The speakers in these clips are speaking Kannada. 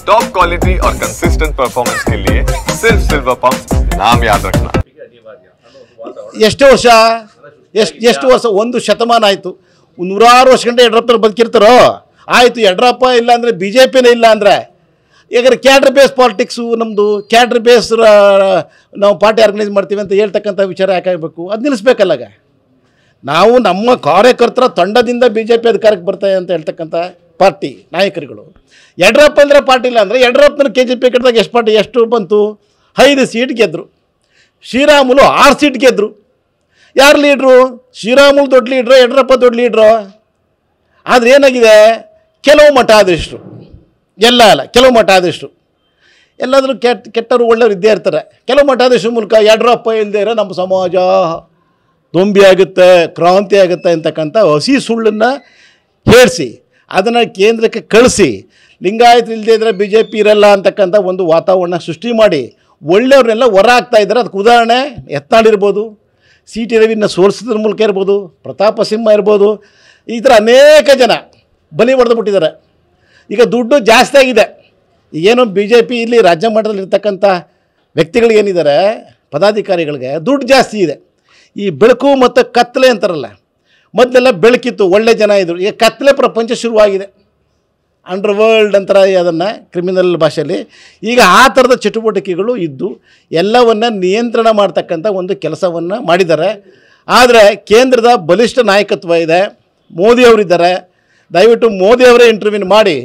टॉप क्वालिटी और कंसिस्टेंट परफॉर्मेंस के लिए सिर्फ सिल्वर पंप नाम याद रखना। ಎಷ್ಟು ವರ್ಷ ಒಂದು ಶತಮಾನ ಆಯಿತು, 106 ವರ್ಷ ಗಂಟೆ ಯಡಿಯೂರಪ್ಪನವ್ರು ಬದುಕಿರ್ತಾರೋ ಆಯಿತು. ಯಡಿಯೂರಪ್ಪ ಇಲ್ಲ ಅಂದರೆ ಬಿ ಜೆ ಪಿನೇ ಇಲ್ಲ ಅಂದರೆ ಈಗ ಕ್ಯಾಡ್ರ್ ಬೇಸ್ ಪಾಲಿಟಿಕ್ಸು ನಮ್ಮದು, ಕ್ಯಾಡ್ರ್ ಬೇಸ್ ನಾವು ಪಾರ್ಟಿ ಆರ್ಗನೈಸ್ ಮಾಡ್ತೀವಿ ಅಂತ ಹೇಳ್ತಕ್ಕಂಥ ವಿಚಾರ ಯಾಕಾಗಬೇಕು? ಅದು ನಿಲ್ಲಿಸ್ಬೇಕಲ್ಲಾಗ. ನಾವು ನಮ್ಮ ಕಾರ್ಯಕರ್ತರ ತಂಡದಿಂದ ಬಿ ಜೆ ಪಿ ಅಧಿಕಾರಕ್ಕೆ ಬರ್ತಾವೆ ಅಂತ ಹೇಳ್ತಕ್ಕಂಥ ಪಾರ್ಟಿ ನಾಯಕರುಗಳು. ಯಡಿಯೂರಪ್ಪ ಅಂದರೆ ಪಾರ್ಟಿ ಇಲ್ಲ ಅಂದರೆ ಯಡಿಯೂರಪ್ಪನ ಕೆ ಜೆ ಪಿ ಕಟ್ಟಿದಾಗ ಎಷ್ಟು ಬಂತು? 5 ಸೀಟ್ ಗೆದ್ದರು. ಶ್ರೀರಾಮುಲು 6 ಸೀಟ್ ಗೆದ್ದರು. ಯಾರು ಲೀಡ್ರು? ಶ್ರೀರಾಮುಲು ದೊಡ್ಡ ಲೀಡ್ರು, ಯಡಿಯೂರಪ್ಪ ದೊಡ್ಡ ಲೀಡ್ರು. ಆದರೆ ಏನಾಗಿದೆ, ಕೆಲವು ಮಠಾಧೀಶರು, ಎಲ್ಲ ಅಲ್ಲ ಕೆಲವು ಮಠಾಧೀಶರು ಎಲ್ಲಾದರೂ ಕೆಟ್ಟವರು ಒಳ್ಳೆಯವರು ಇದ್ದೇ ಇರ್ತಾರೆ. ಕೆಲವು ಮಠಾಧೀಶರ ಮೂಲಕ ಯಡಿಯೂರಪ್ಪ ಇಲ್ಲದೆ ಇರೋ ನಮ್ಮ ಸಮಾಜ ದೊಂಬಿ ಆಗುತ್ತೆ, ಕ್ರಾಂತಿ ಆಗುತ್ತೆ ಅಂತಕ್ಕಂಥ ಹಸಿ ಸುಳ್ಳನ್ನು ಹೇಳಿಸಿ ಅದನ್ನು ಕೇಂದ್ರಕ್ಕೆ ಕಳಿಸಿ ಲಿಂಗಾಯತ ಇಲ್ಲದೆ ಇದ್ದರೆ ಬಿ ಜೆ ಪಿ ಇರಲ್ಲ ಅಂತಕ್ಕಂಥ ಒಂದು ವಾತಾವರಣ ಸೃಷ್ಟಿ ಮಾಡಿ ಒಳ್ಳೆಯವ್ರನ್ನೆಲ್ಲ ಹೊರ ಹಾಕ್ತಾ ಇದ್ದಾರೆ. ಅದಕ್ಕೆ ಉದಾಹರಣೆ ಯತ್ನಾಳಿರ್ಬೋದು, ಸಿ ಟಿ ರವಿನ ಸೋಲಿಸೋದ್ರ ಮೂಲಕ ಇರ್ಬೋದು, ಪ್ರತಾಪ ಸಿಂಹ ಇರ್ಬೋದು. ಈ ಥರ ಅನೇಕ ಜನ ಬಲಿ ಹೊಡೆದು ಬಿಟ್ಟಿದ್ದಾರೆ. ಈಗ ದುಡ್ಡು ಜಾಸ್ತಿ ಆಗಿದೆ. ಈಗೇನು ಬಿ ಜೆ ಪಿ ಇಲ್ಲಿ ರಾಜ್ಯ ಮಟ್ಟದಲ್ಲಿರ್ತಕ್ಕಂಥ ವ್ಯಕ್ತಿಗಳಿಗೇನಿದ್ದಾರೆ, ಪದಾಧಿಕಾರಿಗಳಿಗೆ ದುಡ್ಡು ಜಾಸ್ತಿ ಇದೆ. ಈ ಬೆಳಕು ಮತ್ತು ಕತ್ತಲೆ ಅಂತಾರಲ್ಲ, ಮೊದಲೆಲ್ಲ ಬೆಳಕಿತ್ತು, ಒಳ್ಳೆ ಜನ ಇದ್ದರು. ಈಗ ಕತ್ತಲೆ ಪ್ರಪಂಚ ಶುರುವಾಗಿದೆ. ಅಂಡರ್ ವರ್ಲ್ಡ್ ಅಂತಾರೆ ಅದನ್ನು ಕ್ರಿಮಿನಲ್ ಭಾಷೆಯಲ್ಲಿ. ಈಗ ಆ ಥರದ ಚಟುವಟಿಕೆಗಳು ಇದ್ದು ಎಲ್ಲವನ್ನು ನಿಯಂತ್ರಣ ಮಾಡ್ತಕ್ಕಂಥ ಒಂದು ಕೆಲಸವನ್ನು ಮಾಡಿದ್ದಾರೆ. ಆದರೆ ಕೇಂದ್ರದ ಬಲಿಷ್ಠ ನಾಯಕತ್ವ ಇದೆ, ಮೋದಿಯವರಿದ್ದಾರೆ. ದಯವಿಟ್ಟು ಮೋದಿಯವರೇ ಇಂಟರ್ವ್ಯೂನ್ ಮಾಡಿ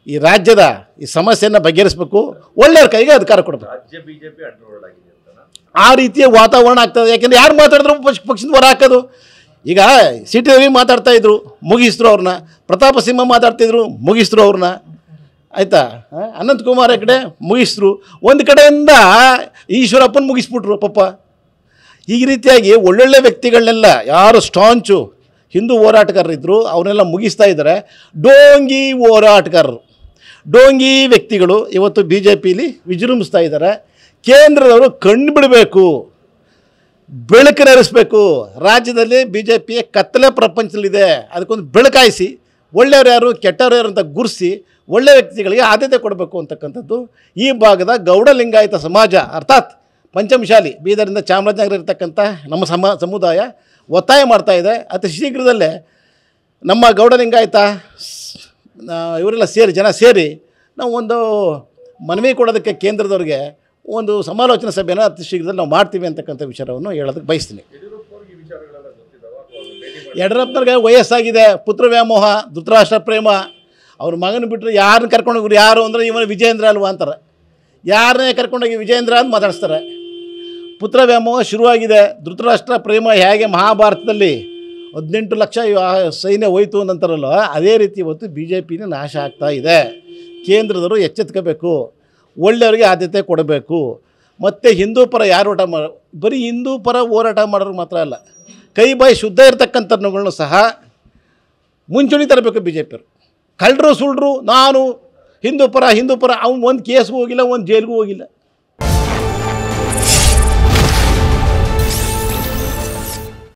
ಈ ರಾಜ್ಯದ ಈ ಸಮಸ್ಯೆಯನ್ನು ಬಗೆಹರಿಸಬೇಕು, ಒಳ್ಳೆಯವ್ರ ಕೈಗೆ ಅಧಿಕಾರ ಕೊಡಬೇಕು. ಆ ರೀತಿಯ ವಾತಾವರಣ ಆಗ್ತದೆ. ಯಾಕೆಂದರೆ ಯಾರು ಮಾತಾಡಿದ್ರು ಪಕ್ಷದ ಹೊರ ಹಾಕೋದು. ಈಗ ಸಿ ಟಿ ರವಿ ಮಾತಾಡ್ತಾಯಿದ್ರು, ಮುಗಿಸಿದ್ರು ಅವ್ರನ್ನ. ಪ್ರತಾಪ ಸಿಂಹ ಮಾತಾಡ್ತಿದ್ರು, ಮುಗಿಸಿದ್ರು ಅವ್ರನ್ನ. ಆಯಿತಾ? ಅನಂತಕುಮಾರ್ ಕಡೆ ಮುಗಿಸಿದ್ರು. ಒಂದು ಕಡೆಯಿಂದ ಈಶ್ವರಪ್ಪನ ಮುಗಿಸ್ಬಿಟ್ರು ಪಾಪ. ಈ ರೀತಿಯಾಗಿ ಒಳ್ಳೊಳ್ಳೆ ವ್ಯಕ್ತಿಗಳನ್ನೆಲ್ಲ ಯಾರು ಸ್ಟಾಂಚು ಹಿಂದೂ ಹೋರಾಟಗಾರರಿದ್ದರು ಅವನ್ನೆಲ್ಲ ಮುಗಿಸ್ತಾ ಇದ್ದಾರೆ. ಡೋಂಗಿ ಹೋರಾಟಗಾರರು, ಡೋಂಗಿ ವ್ಯಕ್ತಿಗಳು ಇವತ್ತು ಬಿ ಜೆ ಪಿಲಿ ವಿಜೃಂಭಿಸ್ತಾ ಇದ್ದಾರೆ. ಕೇಂದ್ರದವರು ಕಣ್ಣು ಬಿಡಬೇಕು, ಬೆಳಕನ್ನೆರಿಸಬೇಕು. ರಾಜ್ಯದಲ್ಲಿ ಬಿ ಜೆ ಪಿಯ ಕತ್ತಲೆ ಪ್ರಪಂಚದಲ್ಲಿದೆ, ಅದಕ್ಕೊಂದು ಬೆಳಕಾಯಿಸಿ ಒಳ್ಳೆಯವ್ರು ಯಾರು ಕೆಟ್ಟವ್ರು ಯಾರು ಅಂತ ಗುರುಸಿ ಒಳ್ಳೆಯ ವ್ಯಕ್ತಿಗಳಿಗೆ ಆದ್ಯತೆ ಕೊಡಬೇಕು ಅಂತಕ್ಕಂಥದ್ದು ಈ ಭಾಗದ ಗೌಡ ಲಿಂಗಾಯತ ಸಮಾಜ, ಅರ್ಥಾತ್ ಪಂಚಮಶಾಲಿ ಬೀದರಿಂದ ಚಾಮರಾಜನಗರ ಇರತಕ್ಕಂಥ ನಮ್ಮ ಸಮುದಾಯ ಒತ್ತಾಯ ಮಾಡ್ತಾ ಇದೆ. ಅತಿ ಶೀಘ್ರದಲ್ಲೇ ನಮ್ಮ ಗೌಡ ಲಿಂಗಾಯತ ಇವರೆಲ್ಲ ಸೇರಿ ನಾವು ಒಂದು ಮನವಿ ಕೊಡೋದಕ್ಕೆ ಕೇಂದ್ರದವ್ರಿಗೆ ಒಂದು ಸಮಾಲೋಚನಾ ಸಭೆಯನ್ನು ಅತಿ ಶೀಘ್ರದಲ್ಲಿ ನಾವು ಮಾಡ್ತೀವಿ ಅಂತಕ್ಕಂಥ ವಿಚಾರವನ್ನು ಹೇಳೋದಕ್ಕೆ ಬಯಸ್ತೀನಿ. ಯಡಿಯೂರಪ್ಪನವ್ರಿಗೆ ವಯಸ್ಸಾಗಿದೆ, ಪುತ್ರ ವ್ಯಾಮೋಹ, ಧೃತರಾಷ್ಟ್ರ ಪ್ರೇಮ. ಅವ್ರ ಮಗನ ಬಿಟ್ಟರೆ ಯಾರನ್ನ ಕರ್ಕೊಂಡೋಗ್ರು, ಯಾರು ಅಂದರೆ ಇವನು ವಿಜೇಂದ್ರ ಅಲ್ವಾ ಅಂತಾರೆ. ಯಾರನ್ನೇ ಕರ್ಕೊಂಡೋಗಿ ವಿಜೇಂದ್ರ ಅಂತ ಮಾತಾಡಿಸ್ತಾರೆ. ಪುತ್ರ ವ್ಯಾಮೋಹ ಶುರುವಾಗಿದೆ. ಧೃತರಾಷ್ಟ್ರ ಪ್ರೇಮ ಹೇಗೆ ಮಹಾಭಾರತದಲ್ಲಿ 18 ಲಕ್ಷ ಸೈನ್ಯ ಹೋಯಿತು ಅಂತಾರಲ್ಲ, ಅದೇ ರೀತಿ ಇವತ್ತು ಬಿ ಜೆ ಪಿನ ನಾಶ ಆಗ್ತಾ ಇದೆ. ಕೇಂದ್ರದವರು ಎಚ್ಚೆತ್ಕೋಬೇಕು, ಒಳ್ಳೆಯವರಿಗೆ ಆದ್ಯತೆ ಕೊಡಬೇಕು. ಮತ್ತು ಹಿಂದೂ ಪರ ಯಾರು ಹೋರಾಟ ಬರೀ ಹಿಂದೂ ಪರ ಹೋರಾಟ ಮಾಡೋರು ಮಾತ್ರ ಅಲ್ಲ, ಕೈ ಬಾಯಿ ಶುದ್ಧ ಇರತಕ್ಕಂಥವ್ಗಳನ್ನೂ ಸಹ ಮುಂಚೂಣಿ ತರಬೇಕು ಬಿ ಜೆ ಪಿಯವರು. ಕಳ್ಳರು ಸುಳ್ಳರು ನಾನು ಹಿಂದೂ ಪರ ಅವ್ನು ಒಂದು ಕೇಸ್ಗೂ ಹೋಗಿಲ್ಲ, ಒಂದು ಜೈಲಿಗೂ ಹೋಗಿಲ್ಲ.